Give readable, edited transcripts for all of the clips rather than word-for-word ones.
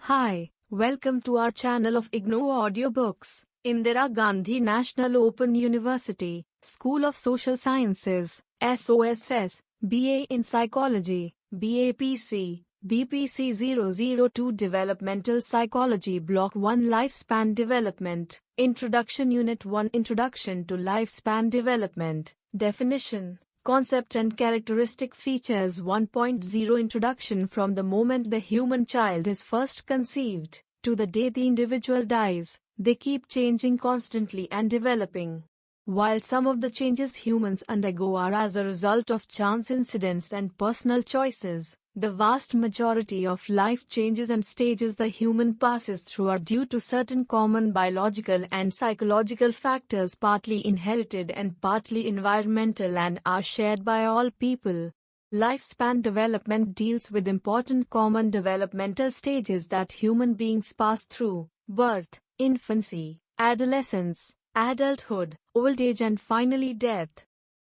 Hi, welcome to our channel of IGNOU audiobooks. Indira Gandhi National Open University, School of Social Sciences, SOSS, BA in Psychology, BAPC, BPC002 Developmental Psychology Block 1 Lifespan Development, Introduction Unit 1 Introduction to Lifespan Development, Definition, Concept and Characteristic Features 1.0 Introduction From the moment the human child is first conceived, to the day the individual dies, they keep changing constantly and developing. While some of the changes humans undergo are as a result of chance incidents and personal choices, the vast majority of life changes and stages the human passes through are due to certain common biological and psychological factors partly inherited and partly environmental and are shared by all people. Lifespan development deals with important common developmental stages that human beings pass through: birth, infancy, adolescence, adulthood, old age and finally death.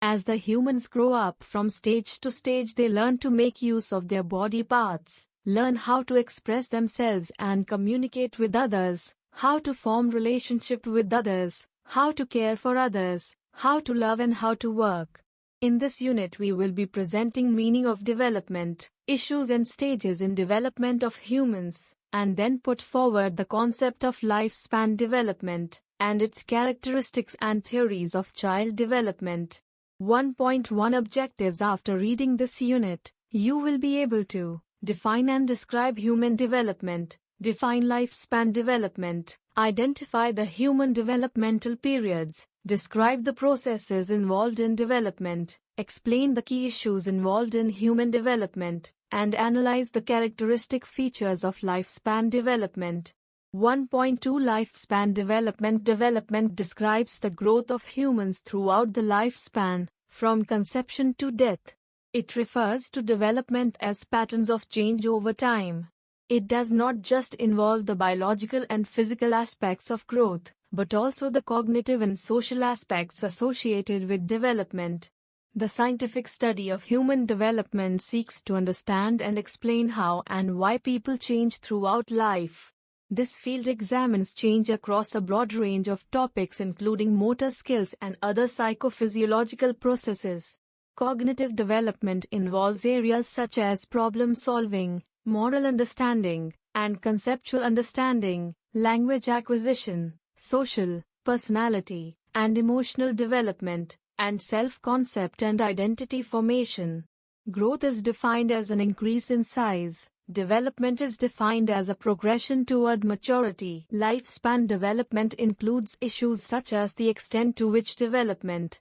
As the humans grow up from stage to stage, they learn to make use of their body parts, learn how to express themselves and communicate with others, how to form relationship with others, how to care for others, how to love and how to work. In this unit we will be presenting meaning of development, issues and stages in development of humans, and then put forward the concept of lifespan development, and its characteristics and theories of child development. 1.1 Objectives. After reading this unit, you will be able to define and describe human development, define lifespan development, identify the human developmental periods, describe the processes involved in development, explain the key issues involved in human development, and analyze the characteristic features of lifespan development. 1.2 Lifespan development. Development describes the growth of humans throughout the lifespan, from conception to death. It refers to development as patterns of change over time. It does not just involve the biological and physical aspects of growth, but also the cognitive and social aspects associated with development. The scientific study of human development seeks to understand and explain how and why people change throughout life. This field examines change across a broad range of topics including motor skills and other psychophysiological processes. Cognitive development involves areas such as problem solving, moral understanding, and conceptual understanding, language acquisition, social, personality, and emotional development, and self-concept and identity formation. Growth is defined as an increase in size. Development is defined as a progression toward maturity. Lifespan development includes issues such as the extent to which development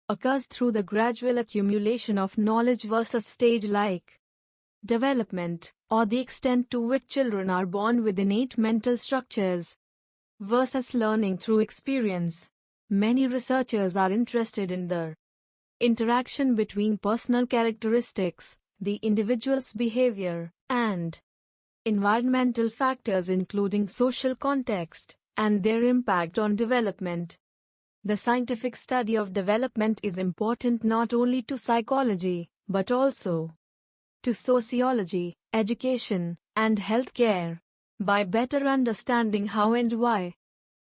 occurs through the gradual accumulation of knowledge versus stage-like development, or the extent to which children are born with innate mental structures versus learning through experience. Many researchers are interested in the interaction between personal characteristics, the individual's behavior, and environmental factors including social context, and their impact on development. The scientific study of development is important not only to psychology, but also to sociology, education, and healthcare. By better understanding how and why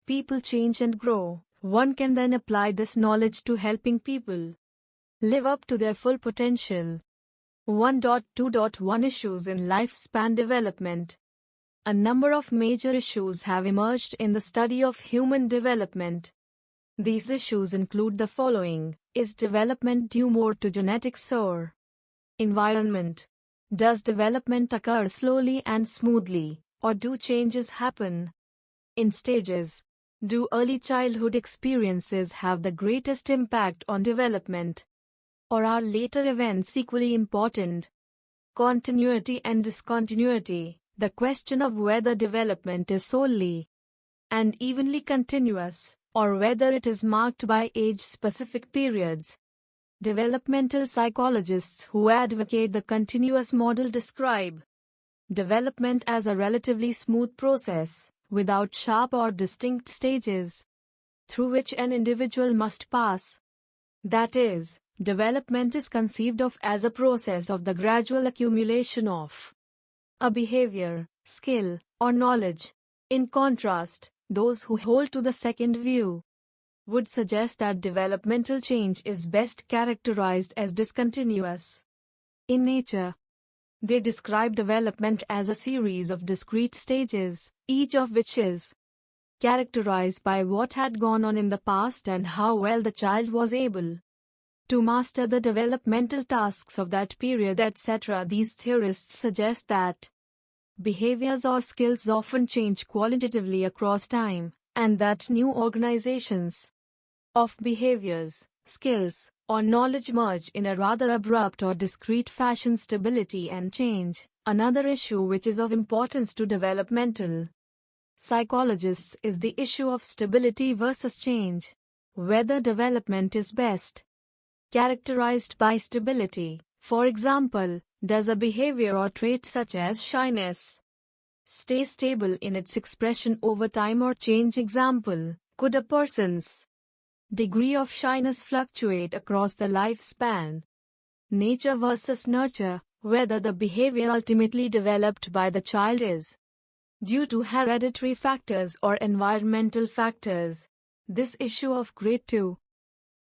people change and grow, one can then apply this knowledge to helping people live up to their full potential. 1.2.1 Issues in lifespan development. A number of major issues have emerged in the study of human development. These issues include the following: is development due more to genetics or environment? Does development occur slowly and smoothly, or do changes happen in stages? Do early childhood experiences have the greatest impact on development, or are later events equally important? Continuity and discontinuity. The question of whether development is solely and evenly continuous, or whether it is marked by age-specific periods. Developmental psychologists who advocate the continuous model describe development as a relatively smooth process, without sharp or distinct stages, through which an individual must pass. That is, development is conceived of as a process of the gradual accumulation of a behavior, skill, or knowledge. In contrast, those who hold to the second view would suggest that developmental change is best characterized as discontinuous in nature. They describe development as a series of discrete stages, each of which is characterized by what had gone on in the past and how well the child was able to master the developmental tasks of that period, etc. These theorists suggest that behaviors or skills often change qualitatively across time, and that new organizations of behaviors, skills, or knowledge merge in a rather abrupt or discrete fashion. Stability and change, another issue which is of importance to developmental psychologists, is the issue of stability versus change. Whether development is best characterized by stability. For example, does a behavior or trait such as shyness stay stable in its expression over time or change? Example, could a person's degree of shyness fluctuate across the lifespan? Nature versus nurture, whether the behavior ultimately developed by the child is due to hereditary factors or environmental factors. This issue of great to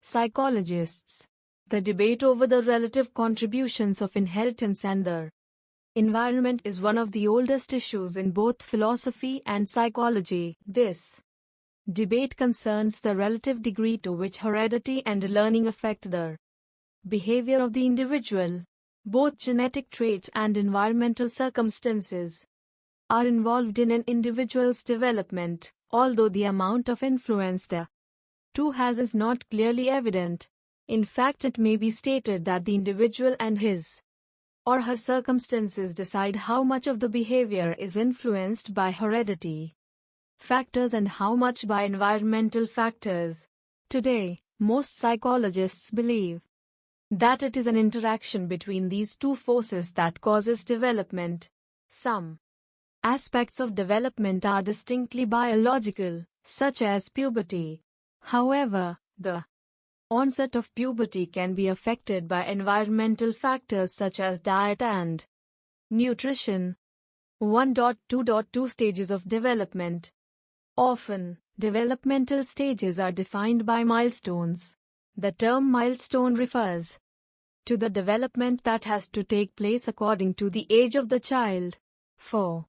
psychologists. The debate over the relative contributions of inheritance and the environment is one of the oldest issues in both philosophy and psychology. This debate concerns the relative degree to which heredity and learning affect the behavior of the individual. Both genetic traits and environmental circumstances are involved in an individual's development, although the amount of influence the two has is not clearly evident. In fact, it may be stated that the individual and his or her circumstances decide how much of the behavior is influenced by heredity factors and how much by environmental factors. Today, most psychologists believe that it is an interaction between these two forces that causes development. Some aspects of development are distinctly biological, such as puberty. However, the onset of puberty can be affected by environmental factors such as diet and nutrition. 1.2.2 Stages of development. Often, developmental stages are defined by milestones. The term milestone refers to the development that has to take place according to the age of the child. For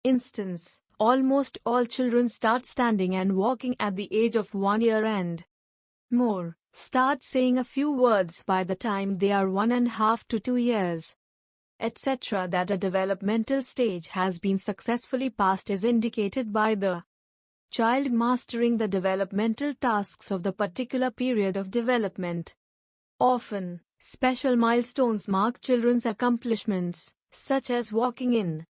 instance, almost all children start standing and walking at the age of 1 year and more, start saying a few words by the time they are 1.5 to 2 years, etc. That a developmental stage has been successfully passed is indicated by the child mastering the developmental tasks of the particular period of development. Often, special milestones mark children's accomplishments, such as walking in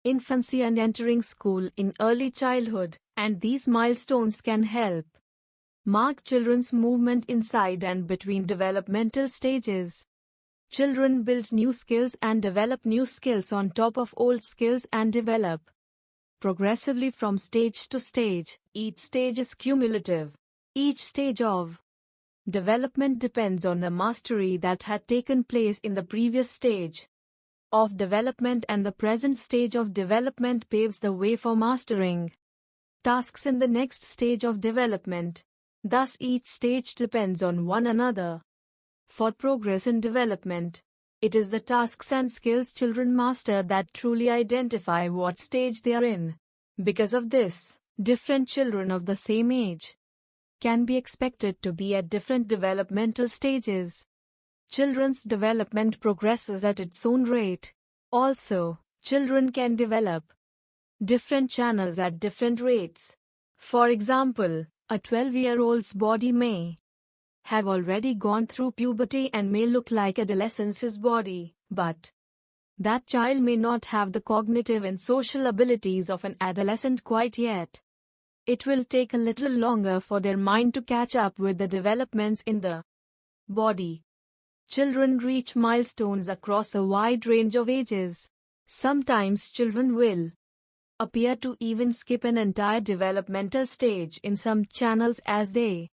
infancy and entering school in early childhood, and these milestones can help mark children's movement inside and between developmental stages. Children build new skills and develop new skills on top of old skills and develop progressively from stage to stage. Each stage is cumulative. Each stage of development depends on the mastery that had taken place in the previous stage of development, and the present stage of development paves the way for mastering tasks in the next stage of development. Thus, each stage depends on one another. For progress in development, it is the tasks and skills children master that truly identify what stage they are in. Because of this, different children of the same age can be expected to be at different developmental stages. Children's development progresses at its own rate. Also, children can develop different channels at different rates. For example, a 12-year-old's body may have already gone through puberty and may look like adolescence's body, but that child may not have the cognitive and social abilities of an adolescent quite yet. It will take a little longer for their mind to catch up with the developments in the body. Children reach milestones across a wide range of ages. Sometimes children will appear to even skip an entire developmental stage in some channels as they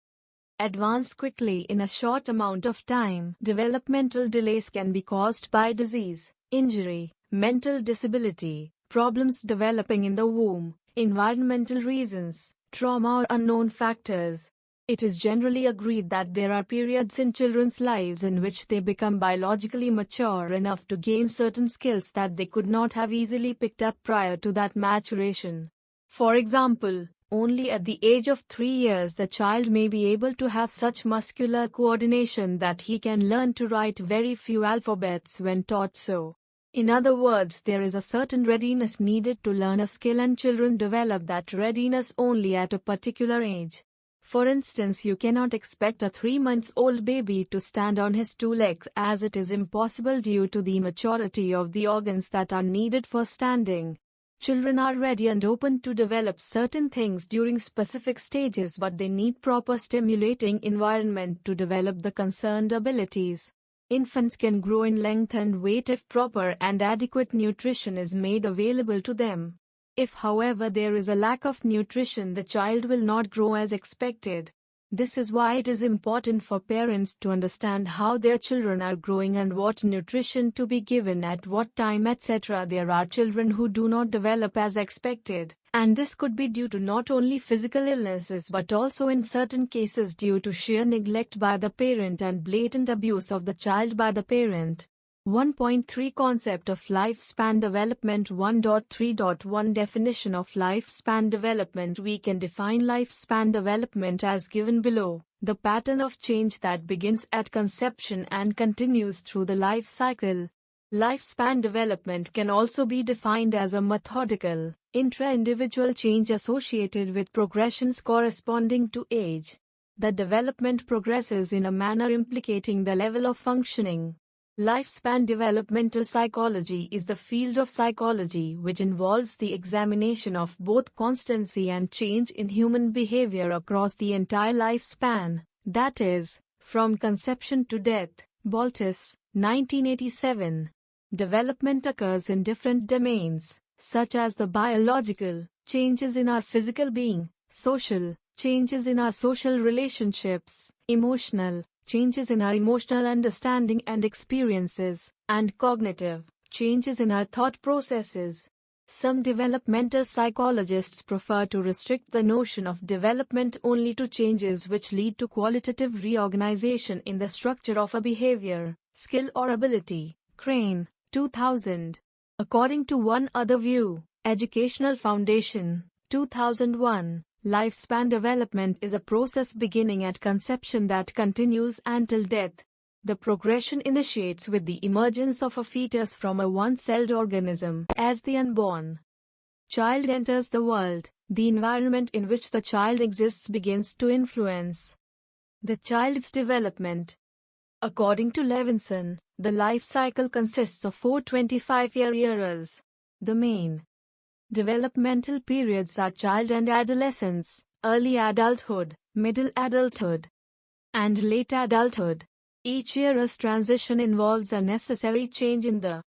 advance quickly in a short amount of time. Developmental delays can be caused by disease, injury, mental disability, problems developing in the womb, environmental reasons, trauma or unknown factors. It is generally agreed that there are periods in children's lives in which they become biologically mature enough to gain certain skills that they could not have easily picked up prior to that maturation. For example, only at the age of 3 years the child may be able to have such muscular coordination that he can learn to write very few alphabets when taught so. In other words, there is a certain readiness needed to learn a skill, and children develop that readiness only at a particular age. For instance, you cannot expect a 3-month-old baby to stand on his 2 legs, as it is impossible due to the immaturity of the organs that are needed for standing. Children are ready and open to develop certain things during specific stages, but they need proper stimulating environment to develop the concerned abilities. Infants can grow in length and weight if proper and adequate nutrition is made available to them. If, however, there is a lack of nutrition, the child will not grow as expected. This is why it is important for parents to understand how their children are growing and what nutrition to be given at what time, etc. There are children who do not develop as expected, and this could be due to not only physical illnesses but also in certain cases due to sheer neglect by the parent and blatant abuse of the child by the parent. 1.3 Concept of Lifespan Development. 1.3.1 Definition of Lifespan Development. We can define lifespan development as given below: the pattern of change that begins at conception and continues through the life cycle. Lifespan development can also be defined as a methodical, intra-individual change associated with progressions corresponding to age. The development progresses in a manner implicating the level of functioning. Lifespan developmental psychology is the field of psychology which involves the examination of both constancy and change in human behavior across the entire lifespan, that is, from conception to death. Baltus, 1987. Development occurs in different domains, such as the biological, changes in our physical being; social, changes in our social relationships; emotional, changes in our emotional understanding and experiences; and cognitive, changes in our thought processes. Some developmental psychologists prefer to restrict the notion of development only to changes which lead to qualitative reorganization in the structure of a behavior, skill or ability. Crane, 2000. According to one other view, Educational Foundation, 2001, lifespan development is a process beginning at conception that continues until death. The progression initiates with the emergence of a fetus from a one-celled organism. As the unborn child enters the world, the environment in which the child exists begins to influence the child's development. According to Levinson, the life cycle consists of 4 25-year eras. The main developmental periods are child and adolescence, early adulthood, middle adulthood, and late adulthood. Each era's transition involves a necessary change in the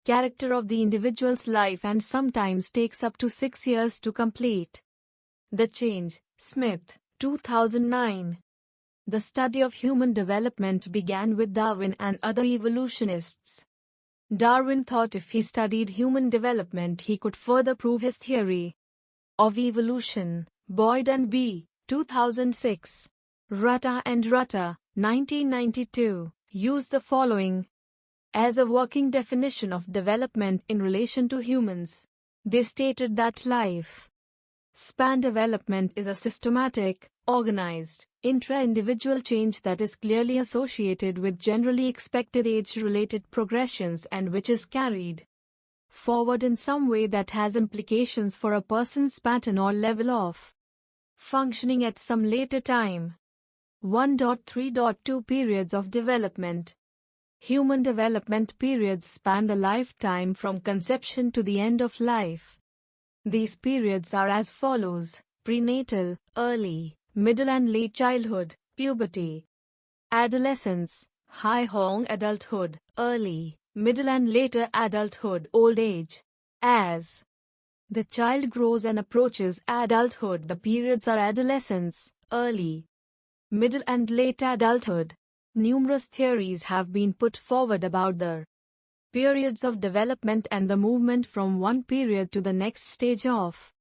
character of the individual's life and sometimes takes up to 6 years to complete the change. Smith, 2009. The study of human development began with Darwin and other evolutionists. Darwin thought if he studied human development he could further prove his theory of evolution. Boyd and B., 2006. Rutter and Rutter, 1992, use the following as a working definition of development in relation to humans. They stated that life span development is a systematic, organized, intra-individual change that is clearly associated with generally expected age-related progressions and which is carried forward in some way that has implications for a person's pattern or level of functioning at some later time. 1.3.2 Periods of development. Human development periods span the lifetime from conception to the end of life. These periods are as follows: prenatal, early, middle and late childhood, puberty; adolescence, high young adulthood, early, middle and later adulthood, old age. As the child grows and approaches adulthood, the periods are adolescence, early, middle and late adulthood. Numerous theories have been put forward about the Periods of development and the movement from one period to the next stage of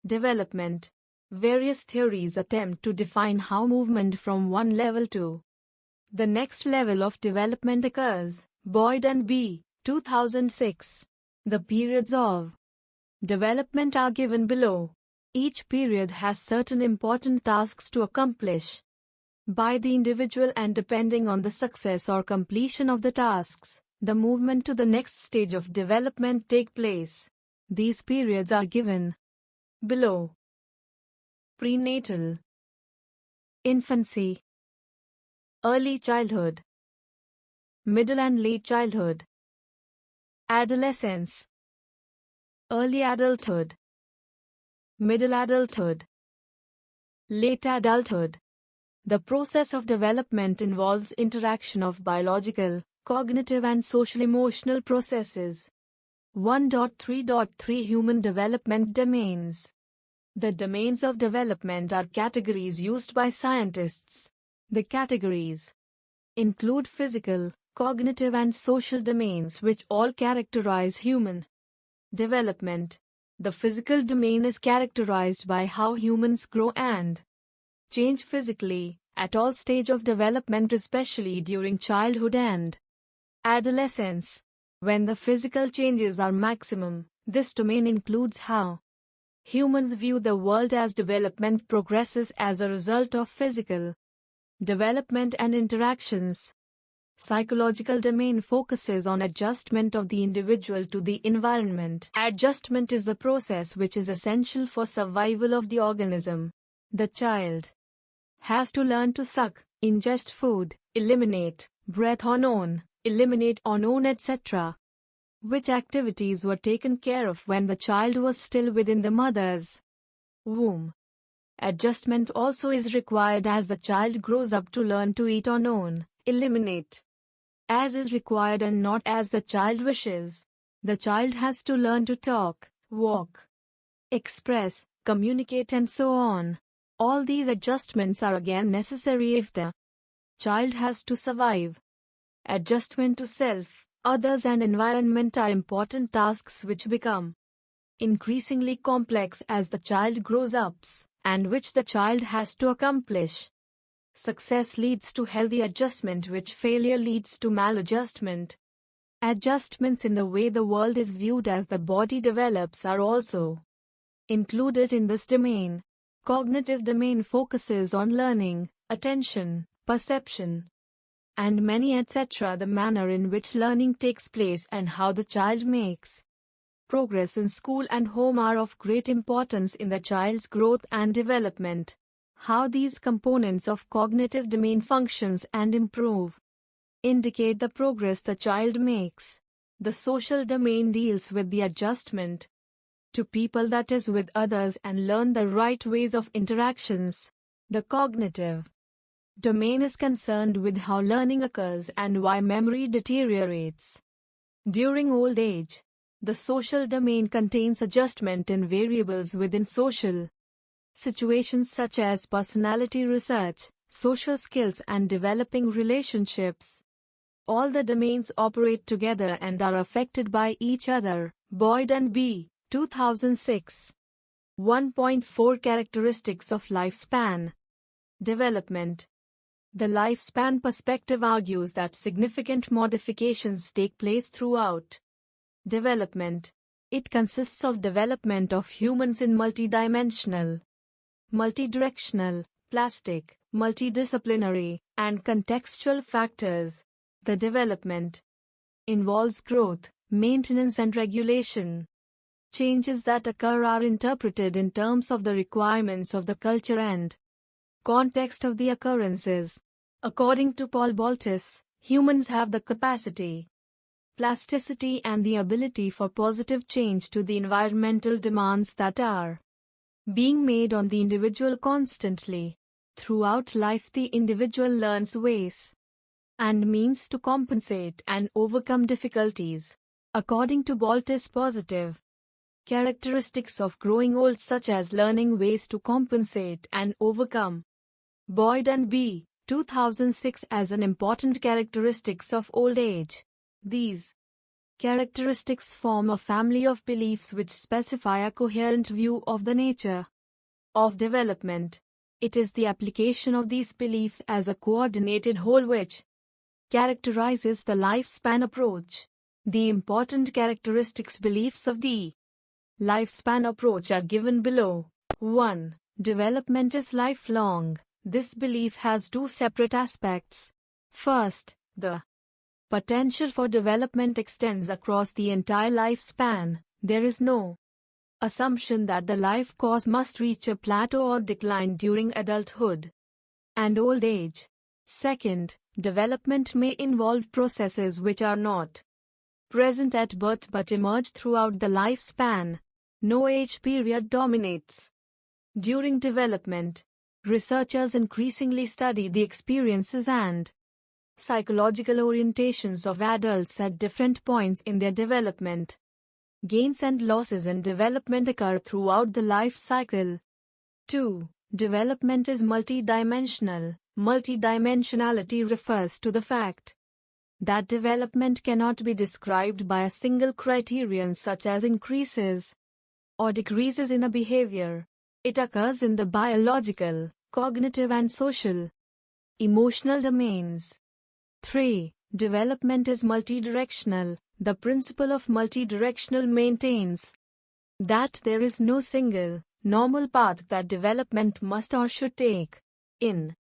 development. Various theories attempt to define how movement from one level to the next level of development occurs. Boyd and B. 2006. The periods of development are given below. Each period has certain important tasks to accomplish by the individual, and depending on the success or completion of the tasks, the movement to the next stage of development take place. These periods are given below. Prenatal, infancy, early childhood, middle and late childhood, adolescence, early adulthood, middle adulthood, late adulthood. The process of development involves interaction of biological, cognitive and social-emotional processes. 1.3.3 Human Development Domains. The domains of development are categories used by scientists. The categories include physical, cognitive and social domains, which all characterize human development. The physical domain is characterized by how humans grow and change physically at all stages of development, especially during childhood and adolescence, when the physical changes are maximum. This domain includes how humans view the world as development progresses as a result of physical development and interactions. Psychological domain focuses on adjustment of the individual to the environment. Adjustment is the process which is essential for survival of the organism. The child has to learn to suck, ingest food, eliminate, breathe on own, eliminate on own, etc. Which activities were taken care of when the child was still within the mother's womb. Adjustment also is required as the child grows up to learn to eat on own, eliminate, as is required and not as the child wishes. The child has to learn to talk, walk, express, communicate and so on. All these adjustments are again necessary if the child has to survive. Adjustment to self, others and environment are important tasks which become increasingly complex as the child grows up, and which the child has to accomplish. Success leads to healthy adjustment, which failure leads to maladjustment. Adjustments in the way the world is viewed as the body develops are also included in this domain. Cognitive domain focuses on learning, attention, perception, and many etc. The manner in which learning takes place and how the child makes progress in school and home are of great importance in the child's growth and development. How these components of cognitive domain functions and improve indicate the progress the child makes. The social domain deals with the adjustment to people, that is with others, and learn the right ways of interactions. The cognitive domain is concerned with how learning occurs and why memory deteriorates during old age. The social domain contains adjustment in variables within social situations such as personality research, social skills and developing relationships. All the domains operate together and are affected by each other. Boyd and B. 2006. 1.4 Characteristics of lifespan development. The lifespan perspective argues that significant modifications take place throughout development. It consists of development of humans in multidimensional, multidirectional, plastic, multidisciplinary, and contextual factors. The development involves growth, maintenance and regulation. Changes that occur are interpreted in terms of the requirements of the culture and context of the occurrences. According to Paul Baltus, humans have the capacity, plasticity and the ability for positive change to the environmental demands that are being made on the individual constantly. Throughout life, the individual learns ways and means to compensate and overcome difficulties. According to Baltus, positive characteristics of growing old such as learning ways to compensate and overcome. Boyd and B. 2006 as an important characteristics of old age. These Characteristics form a family of beliefs which specify a coherent view of the nature of development. It is the application of these beliefs as a coordinated whole which characterizes the lifespan approach. The important characteristics beliefs of the lifespan approach are given below. 1. Development is lifelong. This belief has two separate aspects. First, the potential for development extends across the entire lifespan. There is no assumption that the life course must reach a plateau or decline during adulthood and old age. Second, development may involve processes which are not present at birth but emerge throughout the lifespan. No age period dominates. During development, researchers increasingly study the experiences and psychological orientations of adults at different points in their development. Gains and losses in development occur throughout the life cycle. 2. Development is multidimensional. Multidimensionality refers to the fact that development cannot be described by a single criterion such as increases or decreases in a behavior. It occurs in the biological, cognitive and social, emotional domains. 3. Development is multidirectional. The principle of multidirectional maintains that there is no single, normal path that development must or should take. In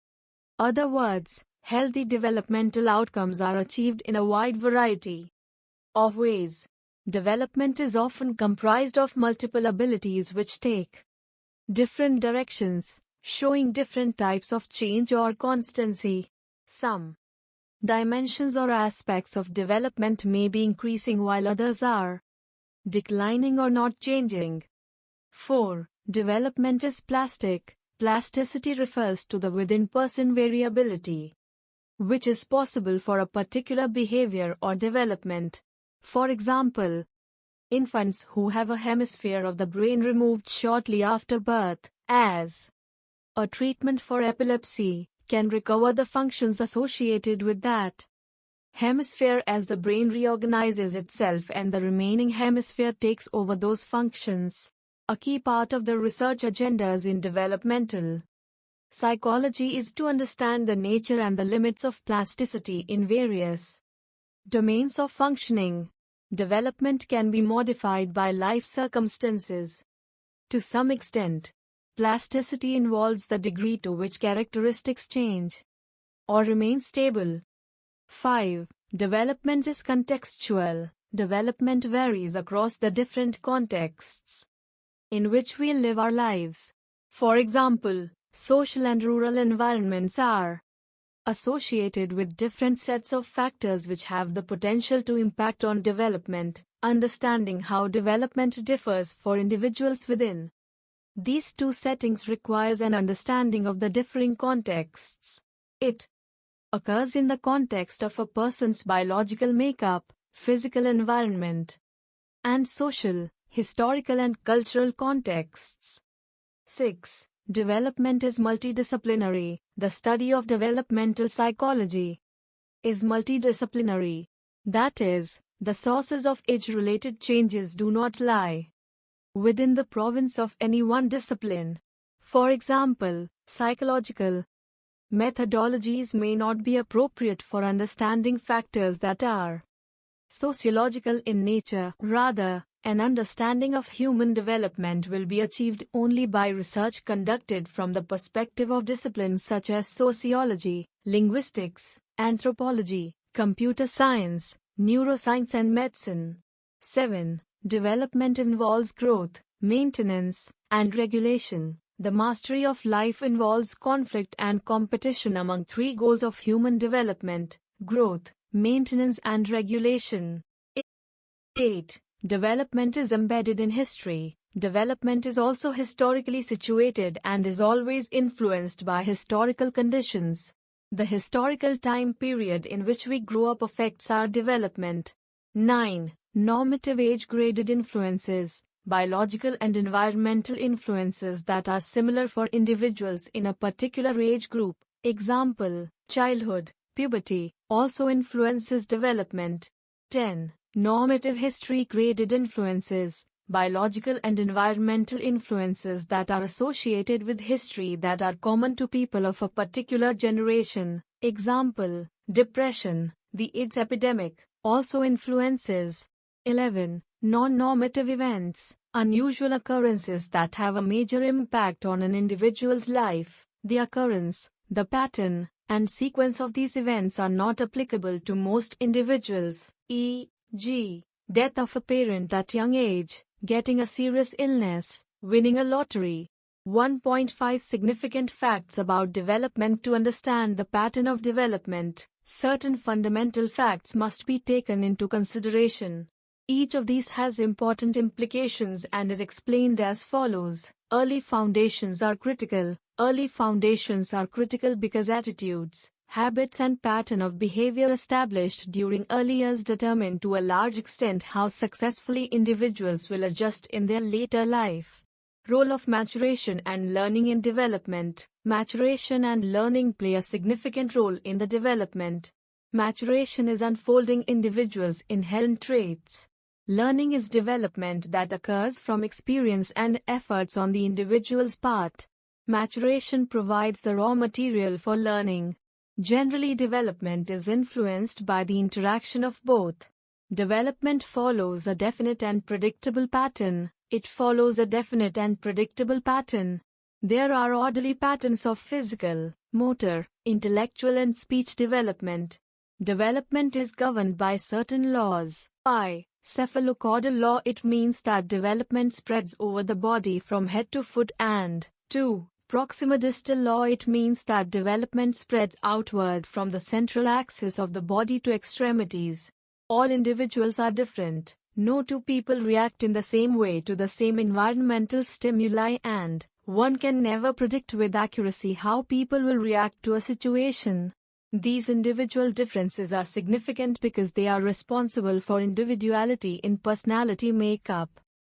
other words, healthy developmental outcomes are achieved in a wide variety of ways. Development is often comprised of multiple abilities which take different directions, showing different types of change or constancy. Some dimensions or aspects of development may be increasing while others are declining or not changing. 4. Development is plastic. Plasticity refers to the within-person variability which is possible for a particular behavior or development. For example, infants who have a hemisphere of the brain removed shortly after birth, as a treatment for epilepsy, can recover the functions associated with that hemisphere as the brain reorganizes itself and the remaining hemisphere takes over those functions. A key part of the research agendas in developmental psychology is to understand the nature and the limits of plasticity in various domains of functioning. Development can be modified by life circumstances. To some extent, plasticity involves the degree to which characteristics change or remain stable. 5. Development is contextual. Development varies across the different contexts in which we live our lives. For example, social and rural environments are associated with different sets of factors which have the potential to impact on development. Understanding how development differs for individuals within these two settings requires an understanding of the differing contexts. It occurs in the context of a person's biological makeup, physical environment, and social, historical and cultural contexts. 6. Development is multidisciplinary. The study of developmental psychology is multidisciplinary. That is, the sources of age-related changes do not lie within the province of any one discipline. For example, psychological methodologies may not be appropriate for understanding factors that are sociological in nature. Rather, an understanding of human development will be achieved only by research conducted from the perspective of disciplines such as sociology, linguistics, anthropology, computer science, neuroscience and medicine. 7. Development involves growth, maintenance, and regulation. The mastery of life involves conflict and competition among three goals of human development: growth, maintenance and regulation. 8. Development is embedded in history. Development is also historically situated and is always influenced by historical conditions. The historical time period in which we grow up affects our development. 9. Normative age-graded influences. Biological and environmental influences that are similar for individuals in a particular age group. Example, childhood, puberty, also influences development. 10. Normative history-created influences, biological and environmental influences that are associated with history that are common to people of a particular generation. Example, depression, the AIDS epidemic, also influences. 11. Non-normative events, unusual occurrences that have a major impact on an individual's life. The occurrence, the pattern, and sequence of these events are not applicable to most individuals, e.g., death of a parent at young age, getting a serious illness, winning a lottery. 1.5 Significant facts about development. To understand the pattern of development, certain fundamental facts must be taken into consideration. Each of these has important implications and is explained as follows. Early foundations are critical. Early foundations are critical because attitudes, habits and pattern of behavior established during early years determine to a large extent how successfully individuals will adjust in their later life. Role of maturation and learning in development. Maturation and learning play a significant role in the development. Maturation is unfolding individuals' inherent traits. Learning is development that occurs from experience and efforts on the individual's part. Maturation provides the raw material for learning. Generally, development is influenced by the interaction of both. Development follows a definite and predictable pattern. It follows a definite and predictable pattern. There are orderly patterns of physical, motor, intellectual and speech development. Development is governed by certain laws. Cephalocaudal law. It means that development spreads over the body from head to foot. And 2. Proximodistal law. It means that development spreads outward from the central axis of the body to extremities. All individuals are different. No two people react in the same way to the same environmental stimuli, and one can never predict with accuracy how people will react to a situation. These individual differences are significant because they are responsible for individuality in personality makeup.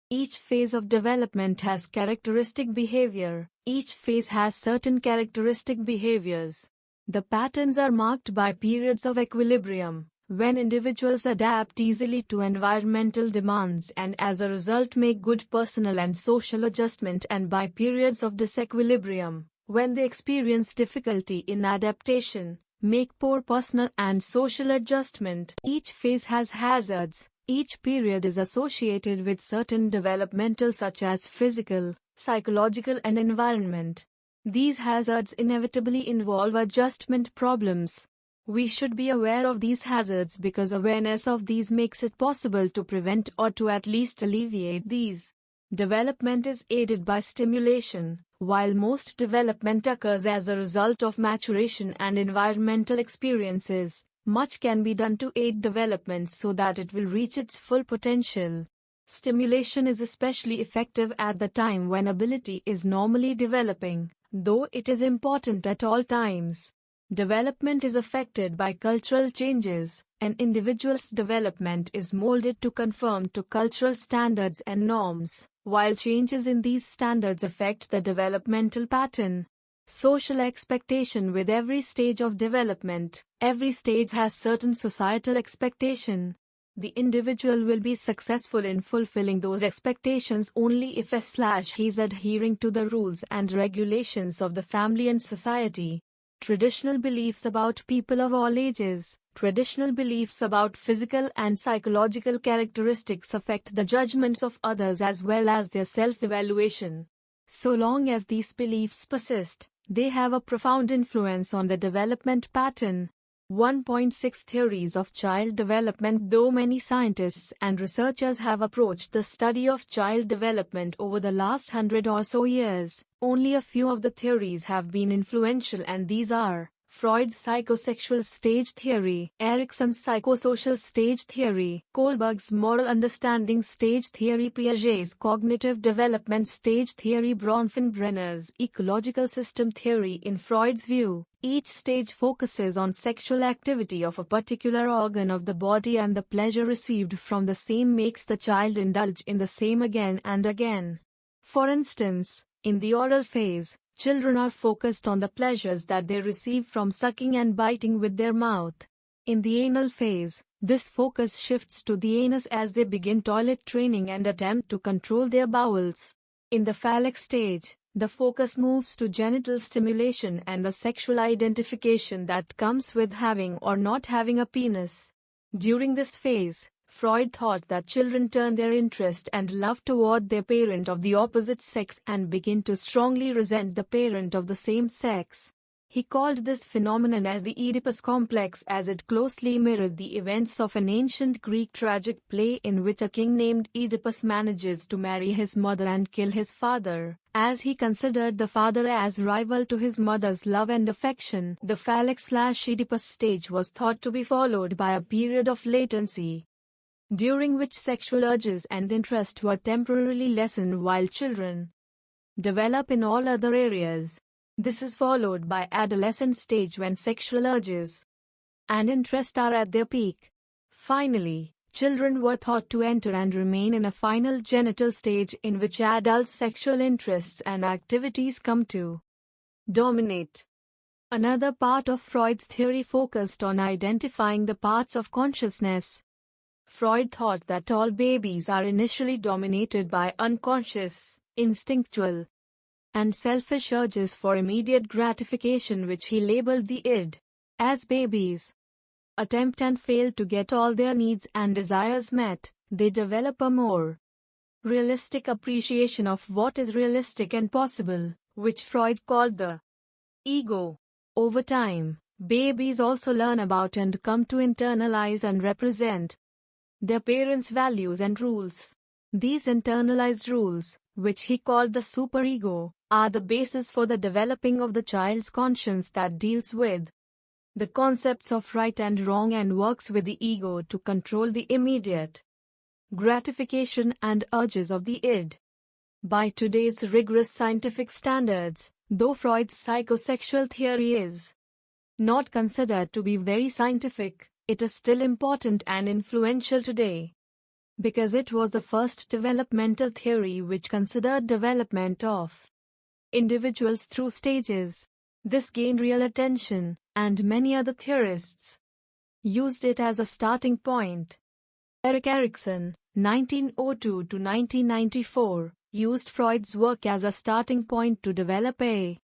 Each phase of development has characteristic behavior. Each phase has certain characteristic behaviors. The patterns are marked by periods of equilibrium, when individuals adapt easily to environmental demands and as a result make good personal and social adjustment, and by periods of disequilibrium, when they experience difficulty in adaptation, make poor personal and social adjustment. Each phase has hazards. Each period is associated with certain developmental such as physical, psychological and environment. These hazards inevitably involve adjustment problems. We should be aware of these hazards because awareness of these makes it possible to prevent or to at least alleviate these. Development is aided by stimulation. While most development occurs as a result of maturation and environmental experiences, much can be done to aid development so that it will reach its full potential. Stimulation is especially effective at the time when ability is normally developing, though it is important at all times. Development is affected by cultural changes. An individual's development is molded to conform to cultural standards and norms, while changes in these standards affect the developmental pattern. Social expectation. With every stage of development, every stage has certain societal expectation. The individual will be successful in fulfilling those expectations only if he is adhering to the rules and regulations of the family and society. Traditional beliefs about people of all ages. Traditional beliefs about physical and psychological characteristics affect the judgments of others as well as their self-evaluation. So long as these beliefs persist, they have a profound influence on the development pattern. 1.6 Theories of child development. Though many scientists and researchers have approached the study of child development over the last 100 or so years, only a few of the theories have been influential, and these are Freud's psychosexual stage theory, Erikson's psychosocial stage theory, Kohlberg's moral understanding stage theory, Piaget's cognitive development stage theory, Bronfenbrenner's ecological system theory. In Freud's view, each stage focuses on sexual activity of a particular organ of the body, and the pleasure received from the same makes the child indulge in the same again and again. For instance, in the oral phase, children are focused on the pleasures that they receive from sucking and biting with their mouth. In the anal phase, This focus shifts to the anus as they begin toilet training and attempt to control their bowels. In the phallic stage, the focus moves to genital stimulation and the sexual identification that comes with having or not having a penis. During this phase, Freud thought that children turn their interest and love toward their parent of the opposite sex and begin to strongly resent the parent of the same sex. He called this phenomenon as the Oedipus complex, as it closely mirrored the events of an ancient Greek tragic play in which a king named Oedipus manages to marry his mother and kill his father, as he considered the father as rival to his mother's love and affection. The phallic/Oedipus stage was thought to be followed by a period of latency, during which sexual urges and interest were temporarily lessened while children develop in all other areas. This is followed by adolescent stage when sexual urges and interest are at their peak. Finally, children were thought to enter and remain in a final genital stage in which adult sexual interests and activities come to dominate. Another part of Freud's theory focused on identifying the parts of consciousness. Freud thought that all babies are initially dominated by unconscious, instinctual, and selfish urges for immediate gratification, which he labeled the id. As babies attempt and fail to get all their needs and desires met, they develop a more realistic appreciation of what is realistic and possible, which Freud called the ego. Over time, babies also learn about and come to internalize and represent their parents' values and rules. These internalized rules, which he called the superego, are the basis for the developing of the child's conscience that deals with the concepts of right and wrong and works with the ego to control the immediate gratification and urges of the id. By today's rigorous scientific standards, though Freud's psychosexual theory is not considered to be very scientific, it is still important and influential today, because it was the first developmental theory which considered development of individuals through stages. This gained real attention, and many other theorists used it as a starting point. Erik Erikson, 1902 to 1994, used Freud's work as a starting point to develop a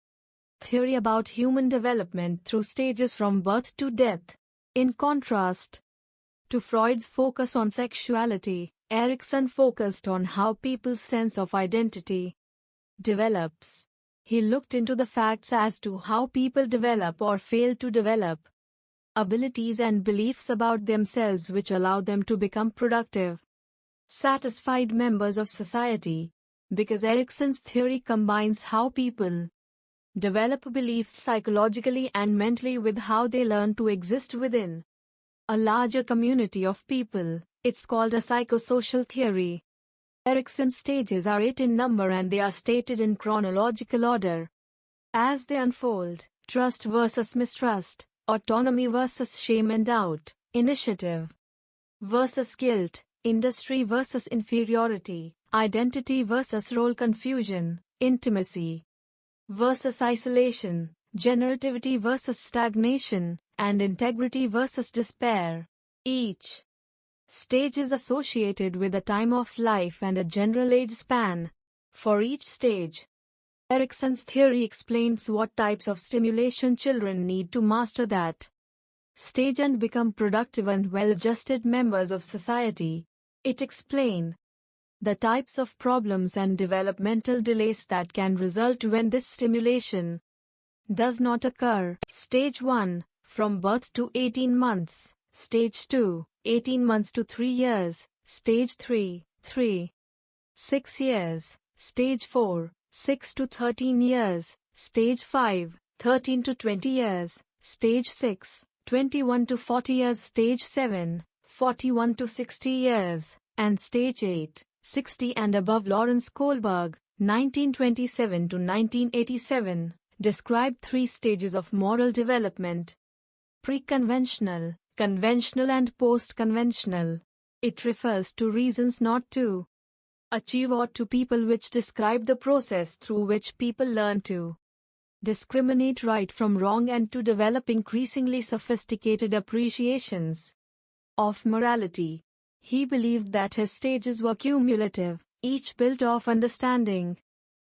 theory about human development through stages from birth to death. In contrast to Freud's focus on sexuality, Erikson focused on how people's sense of identity develops. He looked into the facts as to how people develop or fail to develop abilities and beliefs about themselves which allow them to become productive, satisfied members of society. Because Erikson's theory combines how people develop beliefs psychologically and mentally with how they learn to exist within a larger community of people, it's called a psychosocial theory. Erikson's stages are 8 in number and they are stated in chronological order. As they unfold: trust versus mistrust, autonomy versus shame and doubt, initiative versus guilt, industry versus inferiority, identity versus role confusion, intimacy versus isolation, generativity versus stagnation, and integrity versus despair. Each stage is associated with a time of life and a general age span. For each stage, Erikson's theory explains what types of stimulation children need to master that stage and become productive and well-adjusted members of society. It explains the types of problems and developmental delays that can result when this stimulation does not occur. Stage 1, from birth to 18 months. Stage 2, 18 months to 3 years. Stage 3, 6 years. Stage 4, 6 to 13 years. Stage 5, 13 to 20 years. Stage 6, 21 to 40 years. Stage 7, 41 to 60 years. And Stage 8, 60 and above. Lawrence Kohlberg, 1927 to 1987, described 3 stages of moral development: pre-conventional, conventional and post-conventional. It refers to reasons not to achieve or to people, which describe the process through which people learn to discriminate right from wrong and to develop increasingly sophisticated appreciations of morality. He believed that his stages were cumulative, each built of understanding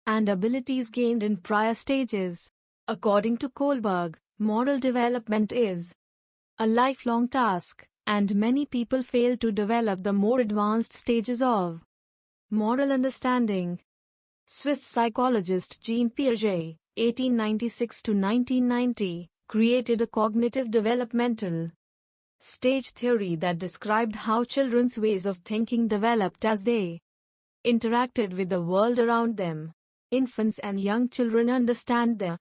and abilities gained in prior stages. According to Kohlberg, moral development is a lifelong task, and many people fail to develop the more advanced stages of moral understanding. Swiss psychologist Jean Piaget, 1896 to 1990, created a cognitive developmental stage theory that described how children's ways of thinking developed as they interacted with the world around them. Infants and young children understand the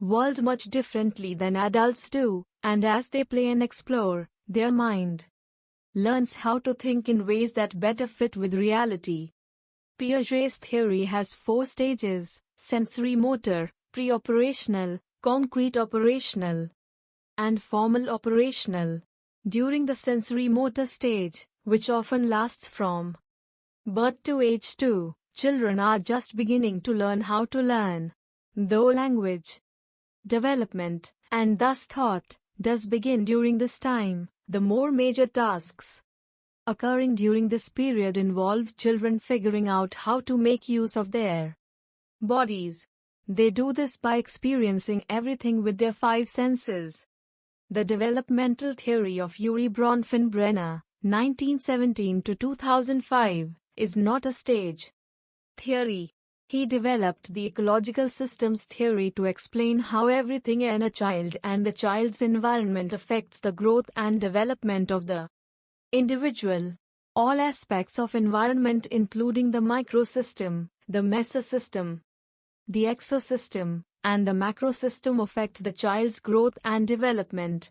world much differently than adults do, and as they play and explore, their mind learns how to think in ways that better fit with reality. Piaget's theory has 4 stages: sensory motor, pre-operational, concrete operational, and formal operational. During the sensory motor stage, which often lasts from birth to age 2, children are just beginning to learn how to learn. Though language development, and thus thought, does begin during this time, the more major tasks occurring during this period involve children figuring out how to make use of their bodies. They do this by experiencing everything with their 5 senses. The developmental theory of Urie Bronfenbrenner, 1917 to 2005, is not a stage theory. He developed the ecological systems theory to explain how everything in a child and the child's environment affects the growth and development of the individual. All aspects of environment, including the microsystem, the mesosystem, the exosystem, and the macrosystem, affect the child's growth and development.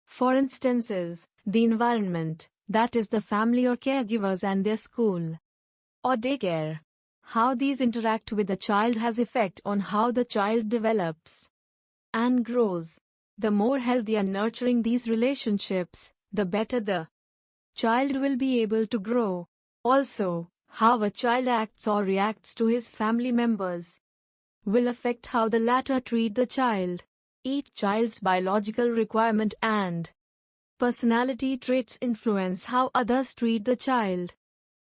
For instances, the environment, that is the family or caregivers and their school or daycare. How these interact with the child has effect on how the child develops and grows. The more healthy and nurturing these relationships, the better the child will be able to grow. Also, how a child acts or reacts to his family members will affect how the latter treat the child. Each child's biological requirement and personality traits influence how others treat the child.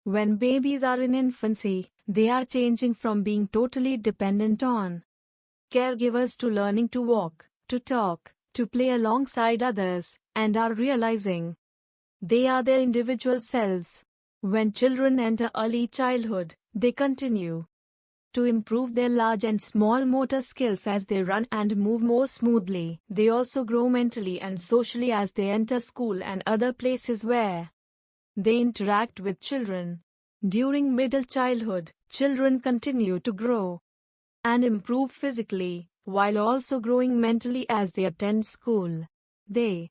When babies are in infancy, they are changing from being totally dependent on caregivers to learning to walk, to talk, to play alongside others, and are realizing they are their individual selves. When children enter early childhood, they continue to improve their large and small motor skills as they run and move more smoothly. They also grow mentally and socially as they enter school and other places where they interact with children. During middle childhood, children continue to grow and improve physically, while also growing mentally as they attend school. They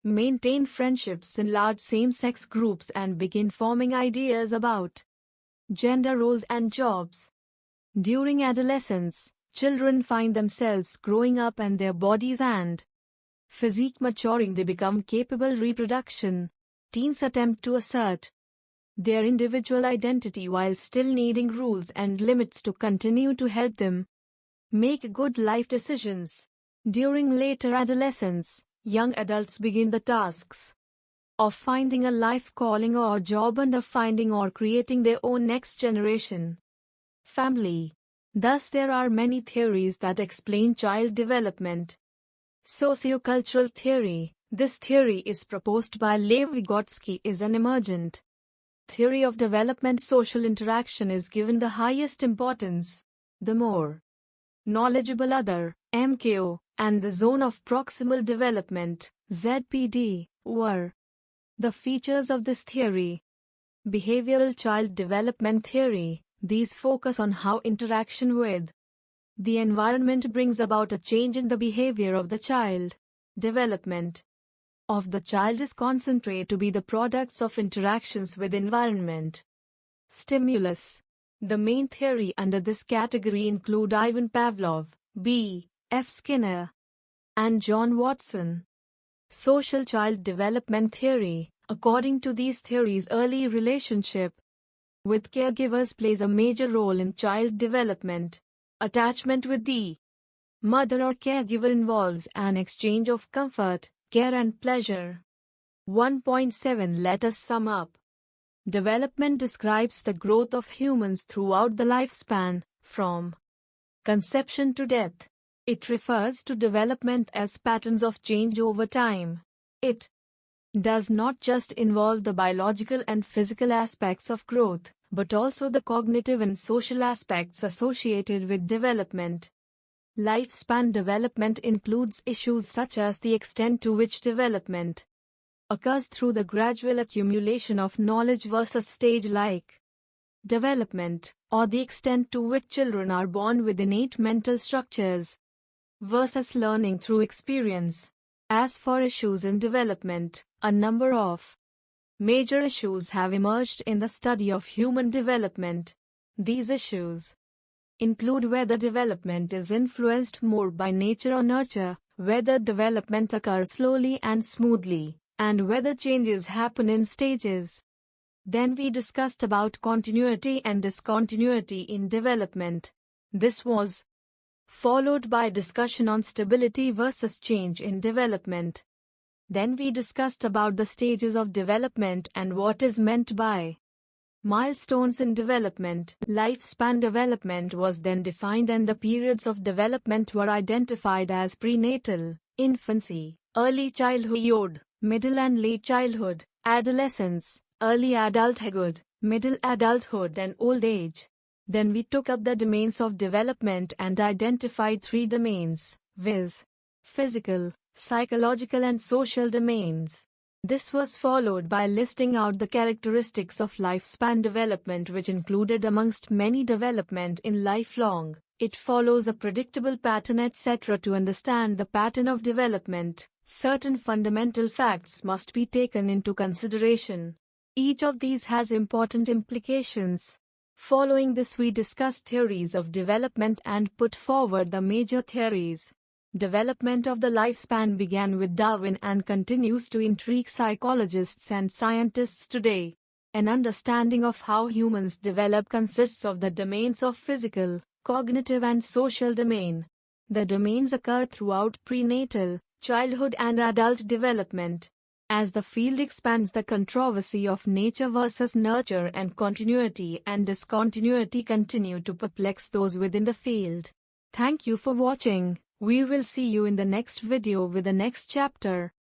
maintain friendships in large same-sex groups and begin forming ideas about gender roles and jobs. During adolescence, children find themselves growing up and their bodies and physique maturing. They become capable reproduction. Teens attempt to assert their individual identity while still needing rules and limits to continue to help them make good life decisions. During later adolescence, young adults begin the tasks of finding a life calling or job and of finding or creating their own next generation family. Thus, there are many theories that explain child development. Sociocultural theory. This theory is proposed by Lev Vygotsky, is an emergent theory of development. Social interaction is given the highest importance. The more knowledgeable other, MKO, and the zone of proximal development, ZPD, were the features of this theory. Behavioral child development theory. These focus on how interaction with the environment brings about a change in the behavior of the child. Development of the child is concentrated to be the products of interactions with environment. Stimulus. The main theory under this category include Ivan Pavlov, B. F. Skinner, and John Watson. Social child development theory. According to these theories, early relationship with caregivers plays a major role in child development. Attachment with the mother or caregiver involves an exchange of comfort, care and pleasure. 1.7 Let us sum up. Development describes the growth of humans throughout the lifespan, from conception to death. It refers to development as patterns of change over time. It does not just involve the biological and physical aspects of growth, but also the cognitive and social aspects associated with development. Lifespan development includes issues such as the extent to which development occurs through the gradual accumulation of knowledge versus stage-like development, or the extent to which children are born with innate mental structures versus learning through experience. As for issues in development, a number of major issues have emerged in the study of human development. These issues include whether development is influenced more by nature or nurture, whether development occurs slowly and smoothly, and whether changes happen in stages. Then we discussed about continuity and discontinuity in development. This was followed by discussion on stability versus change in development. Then we discussed about the stages of development and what is meant by milestones in development. Lifespan development was then defined and the periods of development were identified as prenatal, infancy, early childhood, middle and late childhood, adolescence, early adulthood, middle adulthood and old age. Then we took up the domains of development and identified 3 domains, viz. physical, psychological and social domains. This was followed by listing out the characteristics of lifespan development, which included amongst many development in lifelong. It follows a predictable pattern etc. To understand the pattern of development, certain fundamental facts must be taken into consideration. Each of these has important implications. Following this, we discussed theories of development and put forward the major theories. Development of the lifespan began with Darwin and continues to intrigue psychologists and scientists today. An understanding of how humans develop consists of the domains of physical, cognitive and social domain. The domains occur throughout prenatal, childhood and adult development. As the field expands, the controversy of nature versus nurture and continuity and discontinuity continue to perplex those within the field. Thank you for watching. We will see you in the next video with the next chapter.